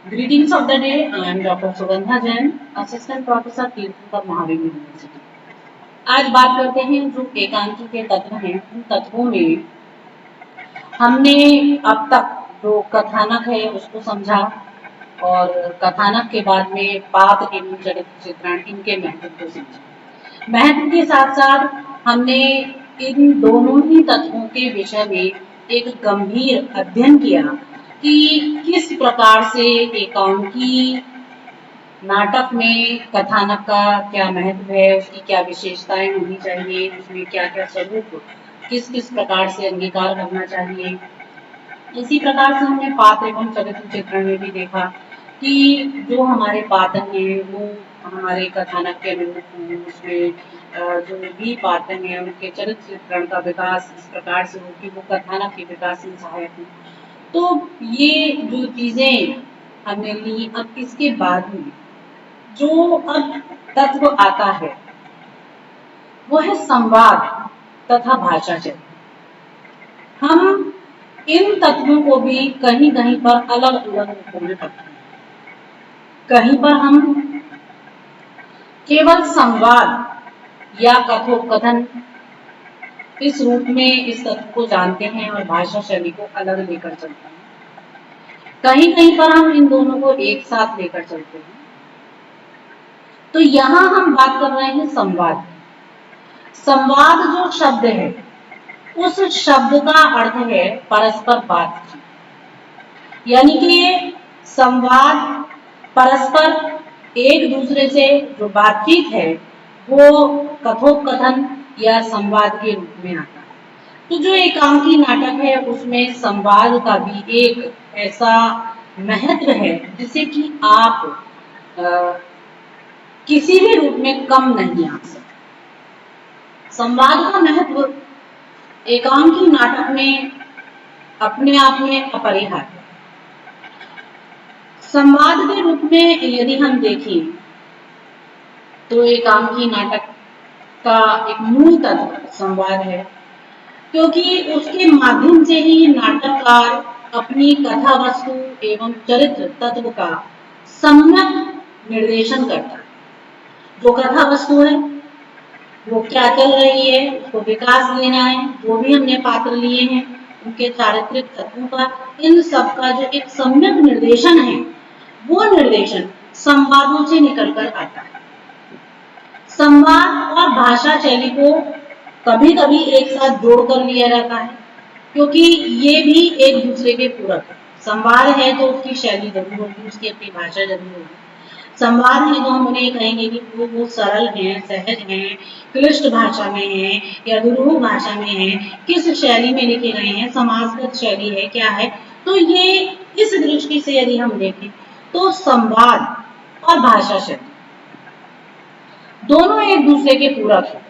Greetings of the day. I am Dr. Sugandha Jain, Assistant Professor तीर्थंकर Mahavir university. आज बात करते हैं जो एकांकी के तत्व हैं, उन तत्वों में हमने अब तक जो कथानक है उसको समझा और कथानक के बाद में पात्र एवं चरित्र चित्रण इनके महत्व को समझा। महत्व के साथ साथ हमने इन दोनों ही तत्वों के विषय में एक गंभीर अध्ययन किया कि किस प्रकार से एकांकी नाटक में कथानक का क्या महत्व है, उसकी क्या विशेषताएं होनी चाहिए, उसमें क्या क्या स्वरूप किस किस प्रकार से अंगीकार करना चाहिए। इसी प्रकार से हमने पात्र एवं चरित्र चित्रण में भी देखा कि जो हमारे पात्र हैं वो हमारे कथानक के अनुरूप हों, उसमें जो भी पात्र हैं उनके चरित्र चित्रण का विकास इस प्रकार से हो कि वो कथानक के विकास में सहायक हो। तो ये जो चीजें हमने ली, अब इसके बाद में जो अब तत्व आता है वो है संवाद तथा भाषा चरित्र। हम इन तत्वों को भी कहीं कहीं पर अलग अलग रूपों में पढ़ते हैं। कहीं पर हम केवल संवाद या कथोपकथन इस रूप में इस तत्व को जानते हैं और भाषा शैली को अलग लेकर चलते हैं। कहीं कहीं पर हम इन दोनों को एक साथ लेकर चलते हैं। तो यहां हम बात कर रहे हैं संवाद। संवाद जो शब्द है उस शब्द का अर्थ है परस्पर बातचीत, यानी कि संवाद परस्पर एक दूसरे से जो बातचीत है वो कथोपकथन या संवाद के रूप में आता है। तो जो एकांकी नाटक है उसमें संवाद का भी एक ऐसा महत्व है जिसे कि आप किसी भी रूप में कम नहीं आ सकते। संवाद का महत्व एकांकी नाटक में अपने आप में अपरिहार्य। संवाद के रूप में यदि हम देखें तो एकांकी नाटक का एक मूल तत्व संवाद है, क्योंकि उसके माध्यम से ही नाटककार अपनी कथा वस्तु एवं चरित्र तत्व का सम्यक निर्देशन करता है। जो कथा वस्तु है वो क्या चल रही है, उसको विकास देना है, जो भी हमने पात्र लिए हैं उनके चारित्रिक तत्वों का, इन सब का जो एक सम्यक निर्देशन है वो निर्देशन संवादों से निकलकर आता है। संवाद और भाषा शैली को कभी कभी एक साथ जोड़कर लिया जाता है, क्योंकि ये भी एक दूसरे के पूरक है। संवाद है तो उसकी शैली जरूर होगी, उसकी अपनी भाषा जरूर होगी। संवाद है तो हम उन्हें कहेंगे कि वो सरल है, सहज है, क्लिष्ट भाषा में है या दुरूह भाषा में है, किस शैली में लिखे गए हैं, समाजगत शैली है, क्या है। तो ये इस दृष्टि से यदि हम देखें तो संवाद और भाषा शैली दोनों एक दूसरे के पूरक हैं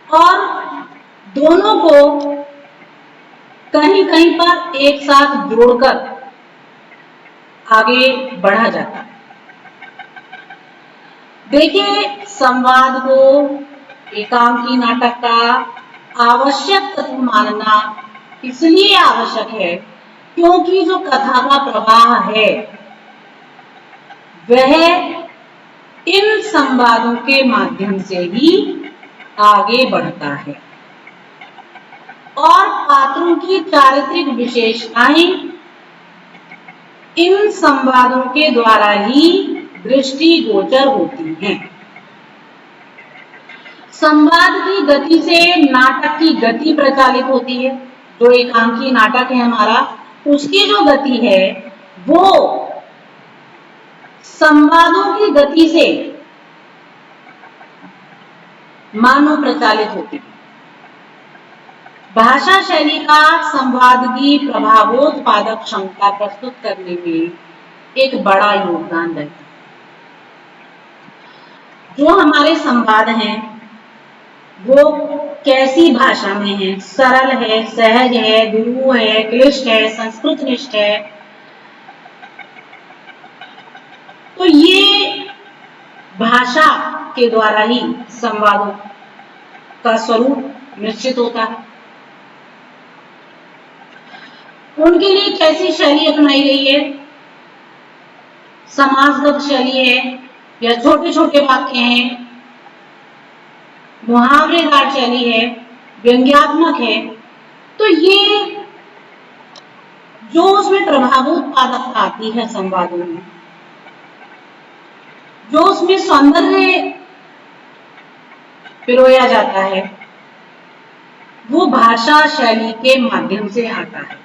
और दोनों को कहीं कहीं पर एक साथ जोड़कर आगे बढ़ा जाता है। देखिए, संवाद को एकांकी नाटक का आवश्यक तत्व मानना इसलिए आवश्यक है क्योंकि जो कथा का प्रवाह है वह इन संवादों के माध्यम से ही आगे बढ़ता है और पात्रों की चारित्रिक विशेषताएं इन संवादों के द्वारा ही दृष्टिगोचर होती हैं। संवाद की गति से नाटक की गति प्रचालित होती है। जो एकांकी नाटक है हमारा, उसकी जो गति है वो संवादों की गति से मानो प्रचालित होती है। भाषा शैली का संवाद की प्रभावोत्पादक क्षमता प्रस्तुत करने में एक बड़ा योगदान रहता है। जो हमारे संवाद हैं वो कैसी भाषा में है, सरल है, सहज है, दुरूह है, क्लिष्ट है, संस्कृतनिष्ठ है। तो ये भाषा के द्वारा ही संवादों का स्वरूप निश्चित होता है। उनके लिए कैसी शैली अपनाई गई है समासगत शैली है या छोटे छोटे वाक्य हैं, मुहावरेदार शैली है, व्यंग्यात्मक है, तो ये जो उसमें प्रभावोत्पादकता आती है संवादों में, जो उसमें सौंदर्य पिरोया जाता है, वो भाषा शैली के माध्यम से आता है।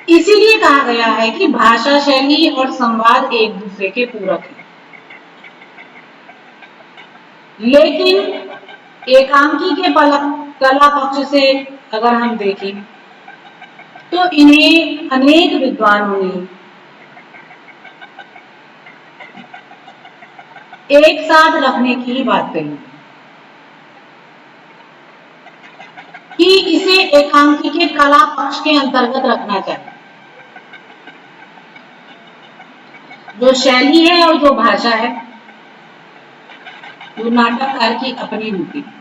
इसीलिए कहा गया है कि भाषा शैली और संवाद एक दूसरे के पूरक हैं। लेकिन एकांकी के कला पक्ष से अगर हम देखें तो इन्हें अनेक विद्वानों ने एक साथ रखने की ही बात कही कि इसे एकांकी के कला पक्ष के अंतर्गत रखना चाहिए। जो शैली है और जो भाषा है वो नाटककार की अपनी होती है,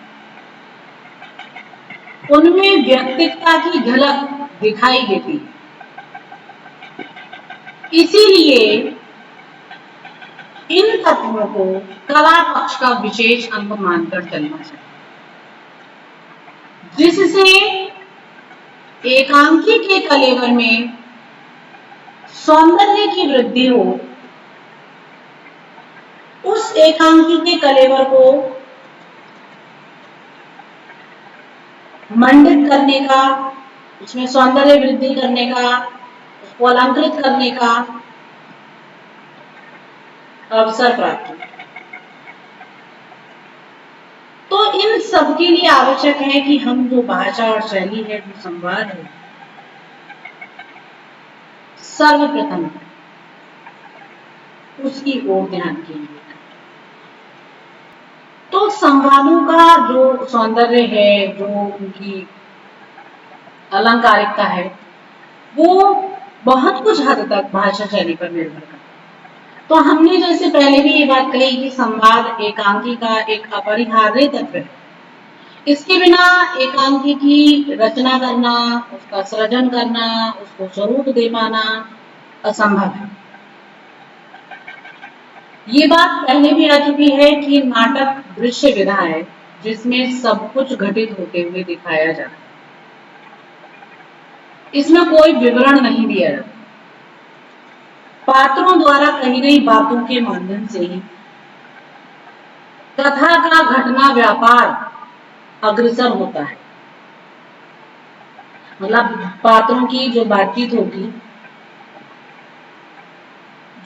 उनमें व्यक्तित्वता की झलक दिखाई देती है। इसीलिए इन तत्वों को कला पक्ष का विशेष अंग मानकर चलना चाहिए, जिससे एकांकी के कलेवर में सौंदर्य की वृद्धि हो, उस एकांकी के कलेवर को मंडित करने का, उसमें सौंदर्य वृद्धि करने का, उसको अलंकृत करने का अवसर प्राप्त हो। तो इन सब के लिए आवश्यक है कि हम जो भाषा और शैली है, जो संवाद है, सर्वप्रथम उसकी ओर ध्यान केंद्रित करें। तो संवादों का जो सौंदर्य है, जो उनकी अलंकारिकता है, वो बहुत कुछ हद तक भाषा शैली पर निर्भर करता है। तो हमने जैसे पहले भी ये बात कही कि संवाद एकांकी का एक अपरिहार्य तत्व है। इसके बिना एकांकी की रचना करना, उसका सृजन करना, उसको स्वरूप दे पाना असंभव है। ये बात पहले भी आ चुकी है कि नाटक दृश्य विधा है जिसमें सब कुछ घटित होते हुए दिखाया जाता है। इसमें कोई विवरण नहीं दिया जाता, पात्रों द्वारा कही गई बातों के माध्यम से ही कथा का घटना व्यापार अग्रसर होता है। मतलब पात्रों की जो बातचीत होगी,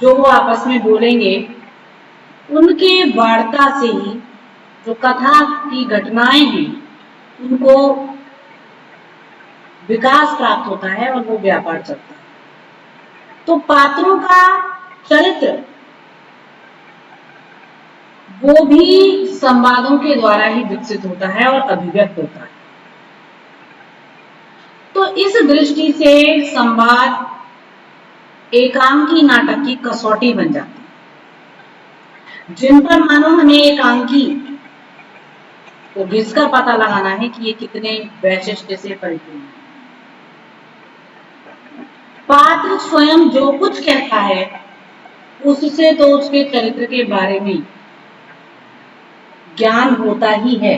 जो वो आपस में बोलेंगे, उनके वार्ता से ही जो कथा की घटनाएं हैं उनको विकास प्राप्त होता है और वो व्यापार चलता है। तो पात्रों का चरित्र वो भी संवादों के द्वारा ही विकसित होता है और अभिव्यक्त होता है। तो इस दृष्टि से संवाद एकांकी नाटक की कसौटी बन जाती है, जिन पर मानो हमें एकांकी को घिसकर पता लगाना है कि ये कितने वैशिष्ट्य से परिपूर्ण है। पात्र स्वयं जो कुछ कहता है उससे तो उसके चरित्र के बारे में ज्ञान होता ही है,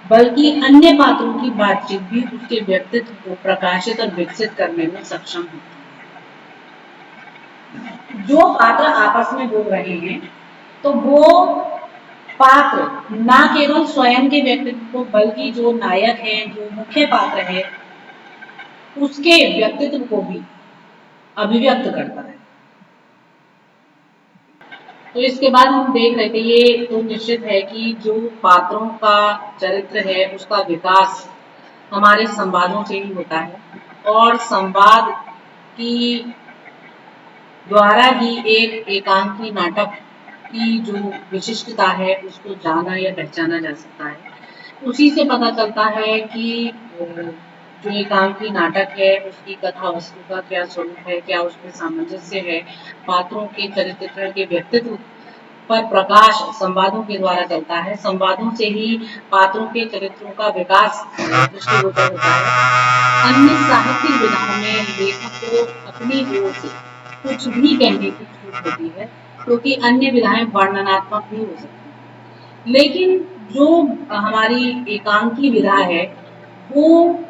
बल्कि अन्य पात्रों की बातचीत भी उसके व्यक्तित्व को प्रकाशित और विकसित करने में सक्षम होती है। जो पात्र आपस में बोल रहे हैं तो वो पात्र ना केवल स्वयं के व्यक्तित्व को, बल्कि जो नायक है, जो मुख्य पात्र है, उसके व्यक्तित्व को भी अभिव्यक्त करता है। तो इसके बाद हम देख रहे थे, ये तो निश्चित है कि जो पात्रों का चरित्र है उसका विकास हमारे संवादों से ही होता है, और संवाद की द्वारा ही एक एकांकी नाटक की जो विशिष्टता है उसको जाना या पहचाना जा सकता है। उसी से पता चलता है कि जो एकांकी नाटक है उसकी कथा वस्तु का क्या स्वरूप है, क्या उसमें सामंजस्य है, पात्रों के चरित्र के व्यक्तित्व पर प्रकाश संवादों के द्वारा चलता है। संवादों से ही पात्रों के चरित्रों का विकास दृष्टिगोचर होता है। अन्य साहित्यिक विधाओं में लेखक को अपनी ओर से कुछ भी कहने की छूट होती है, क्योंकि अन्य विधाएं वर्णनात्मक भी हो सकती हैं। लेकिन जो हमारी एकांकी विधा है, वो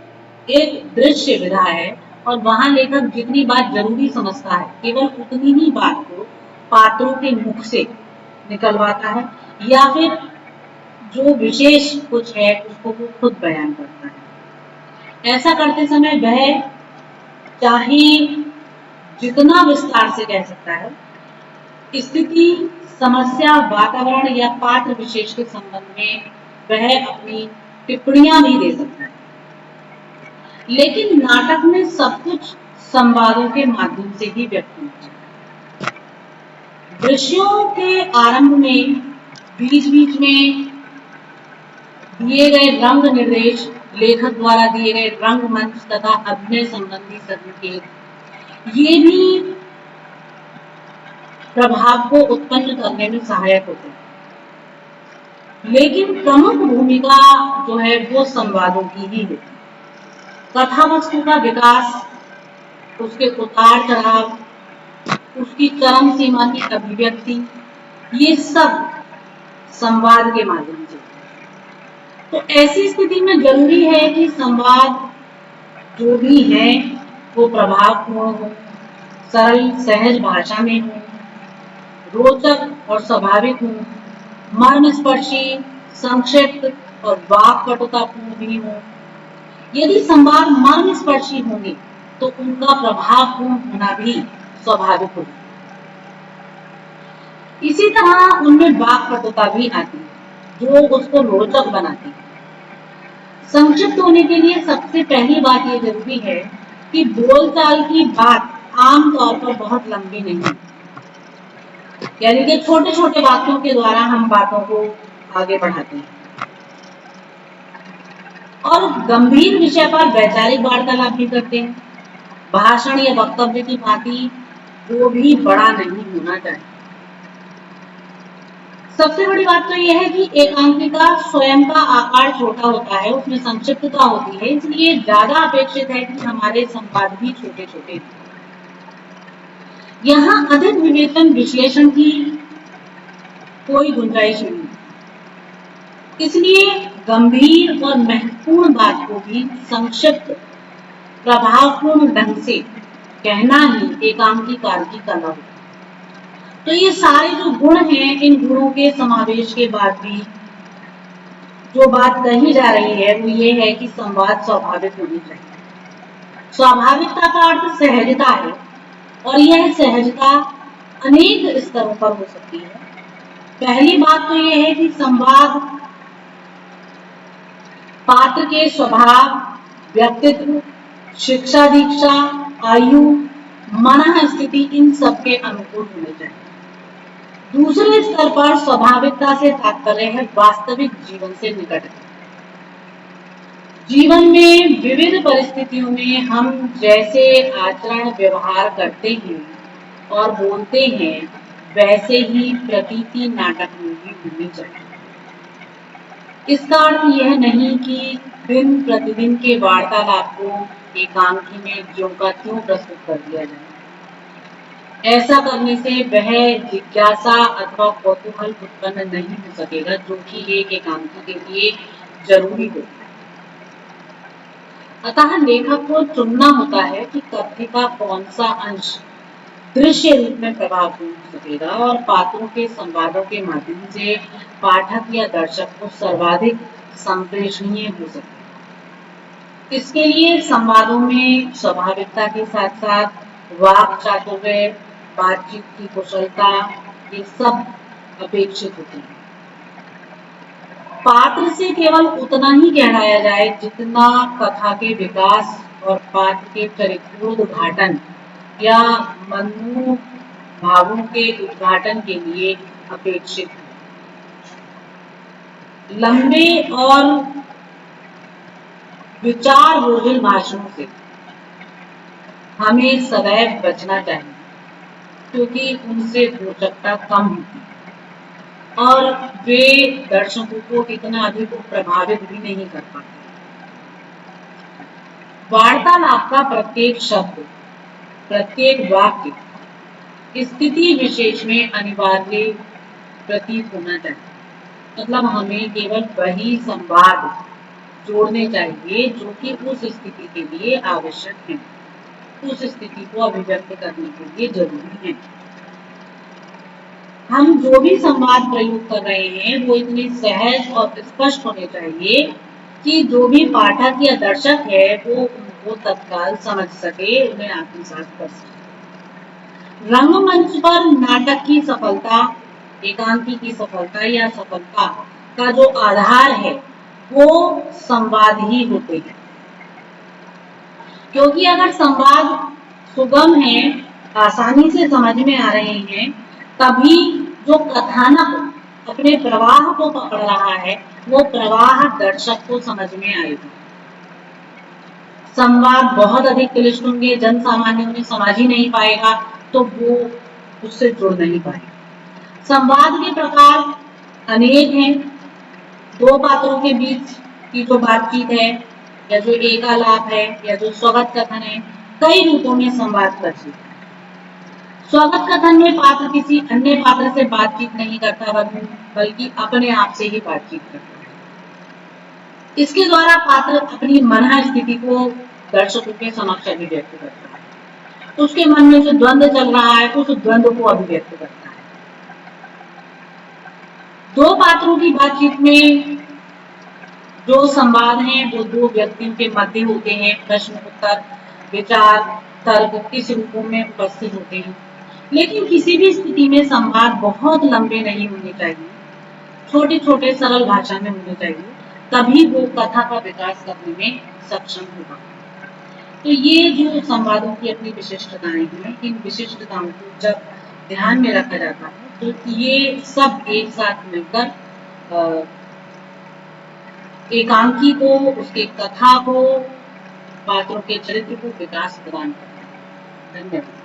एक दृश्य विधा है, और वहां लेखक जितनी बात जरूरी समझता है, केवल उतनी ही बात को पात्रों के मुख से निकलवाता है, या फिर जो विशेष कुछ है उसको वो खुद बयान करता है। ऐसा करते समय वह चाहे जितना विस्तार से कह सकता है, स्थिति, समस्या, वातावरण या पात्र विशेष के संबंध में वह अपनी टिप्पणियां भी दे सकता है। लेकिन नाटक में सब कुछ संवादों के माध्यम से ही व्यक्त होता है। दृश्यों के आरंभ में, बीच बीच में दिए गए रंग निर्देश, लेखक द्वारा दिए गए रंगमंच तथा अभिनय संबंधी संकेत, ये भी प्रभाव को उत्पन्न करने में सहायक होते हैं। लेकिन प्रमुख भूमिका जो है वो संवादों की ही है। कथा वस्तु का विकास, उसके उतार चढ़ाव, उसकी चरम सीमा की अभिव्यक्ति, ये सब संवाद के माध्यम से। तो ऐसी स्थिति में जरूरी है कि संवाद जो भी है वो प्रभावपूर्ण हो, सरल सहज भाषा में हो, रोचक और स्वाभाविक हो, मर्मस्पर्शी, संक्षिप्त और वाक्पटुतापूर्ण भी हो। यदि संवाद मर्मस्पर्शी होंगे तो उनका प्रभावपूर्ण होना भी स्वाभाविक होगा। इसी तरह उनमें वाक्पटुता भी आती है, जो उसको रोचक बनाती है। संक्षिप्त होने के लिए सबसे पहली बात ये जरूरी है कि बोलचाल की बात आमतौर पर बहुत लंबी नहीं है, यानी कि छोटे छोटे वाक्यों के द्वारा हम बातों को आगे बढ़ाते हैं। और गंभीर विषय पर वैचारिक वार्तालाप भी करते हैं। भाषण या वक्तव्य की भांति वो भी बड़ा नहीं होना चाहिए। सबसे बड़ी बात तो यह है कि एकांकिका स्वयं का आकार छोटा होता है, उसमें संक्षिप्तता होती है, इसलिए ज्यादा अपेक्षित है कि हमारे संवाद भी छोटे छोटे हों। यहाँ अधिक विवेचन विश्लेषण की कोई गुंजाइश नहीं, इसलिए गंभीर और महत्वपूर्ण बात को भी संक्षिप्त प्रभावपूर्ण ढंग से कहना ही एकांकीकार की कला होती है। तो ये सारे जो गुण हैं, इन गुणों के समावेश के बाद भी जो बात कही जा रही है वो ये है कि संवाद स्वाभाविक होनी चाहिए। स्वाभाविकता का अर्थ सहजता है, और यह सहजता अनेक स्तरों पर हो सकती है। पहली बात तो यह है कि संवाद पात्र के स्वभाव, व्यक्तित्व, शिक्षा दीक्षा, आयु, मन स्थिति, इन सब के अनुकूल होने चाहिए। दूसरे स्तर पर स्वाभाविकता से तात्पर्य है वास्तविक जीवन से निकट। जीवन में विविध परिस्थितियों में हम जैसे आचरण व्यवहार करते हैं और बोलते हैं, वैसे ही प्रतीति नाटक में भी होनी चाहिए। इसका अर्थ यह नहीं कि दिन प्रतिदिन के वार्तालाप को एकांकी में ज्यों का त्यों प्रस्तुत कर दिया जाए। ऐसा करने से वह जिज्ञासा अथवा कौतूहल उत्पन्न नहीं हो सकेगा, जो कि एक एकांकी के लिए जरूरी होता है। अतः लेखक को चुनना होता है कि कथ्य का कौन सा अंश दृश्य रूप में प्रभावपूर्ण हो सकेगा और पात्रों के संवादों के माध्यम से पाठक या दर्शक को सर्वाधिक संप्रेषणीय हो सके। इसके लिए संवादों में स्वाभाविकता के साथ साथ वाक चातुर्य, बातचीत की कुशलता, ये सब अपेक्षित होती है। पात्र से केवल उतना ही कहलाया जाए जितना कथा के विकास और पात्र के चरित्रोद्घाटन या मनोभावों के उद्घाटन के लिए अपेक्षित है। लंबे और विचार बोझिल भाषणों से हमें सदैव बचना चाहिए, क्योंकि उनसे रोचकता कम होती है और वे दर्शकों को इतना अधिक प्रभावित भी नहीं कर पाते। वार्तालाप का प्रत्येक शब्द, प्रत्येक वाक्य स्थिति विशेष में अनिवार्य प्रतीत होना चाहिए। मतलब हमें केवल वही संवाद जोड़ने चाहिए जो कि उस स्थिति के लिए आवश्यक है, उस स्थिति को अभिव्यक्त करने के लिए जरूरी है। हम जो भी संवाद प्रयोग कर रहे हैं वो इतने सहज और स्पष्ट होने चाहिए कि जो भी पाठक या दर्शक है वो उनको तत्काल समझ सके, उन्हें आत्मसात कर सके। रंगमंच पर नाटक की सफलता, एकांकी की सफलता या सफलता का जो आधार है वो संवाद ही होते हैं। क्योंकि अगर संवाद सुगम है, आसानी से समझ में आ रहे हैं, तभी जो कथानक अपने प्रवाह को पकड़ रहा है वो प्रवाह दर्शक को समझ में आएगा। संवाद बहुत अधिक क्लिष्ट होंगे, जन सामान्य उन्हें समझ ही नहीं पाएगा तो वो उससे जुड़ नहीं पाएगा। संवाद के प्रकार अनेक हैं। दो पात्रों के बीच की जो बातचीत है या जो एकालाप है या जो स्वगत कथन है, कई रूपों में संवाद प्रचलित है। स्वगत कथन में पात्र किसी अन्य पात्र से बातचीत नहीं करता बल्कि अपने आप से ही बातचीत करता है। इसके द्वारा पात्र अपनी मन स्थिति को दर्शकों के समक्ष अभिव्यक्त करता है। उसके मन में जो द्वंद्व चल रहा है उस द्वंद्व को अभिव्यक्त करता है। दो पात्रों की बातचीत में जो संवाद हैं वो दो व्यक्तियों के मध्य होते हैं। प्रश्न उत्तर, विचार, तर्क इस रूपों में उपस्थित होते हैं। लेकिन किसी भी स्थिति में संवाद बहुत लंबे नहीं होने चाहिए, छोटे छोटे सरल भाषा में होने चाहिए, तभी वो कथा का विकास करने में सक्षम होगा। तो ये जो संवादों की अपनी विशिष्टताएं हैं, इन विशिष्टताओं को जब ध्यान में रखा जाता है तो ये सब एक साथ मिलकर एकांकी को, उसके कथा को, पात्रों के चरित्र को विकास प्रदान करते हैं। धन्यवाद।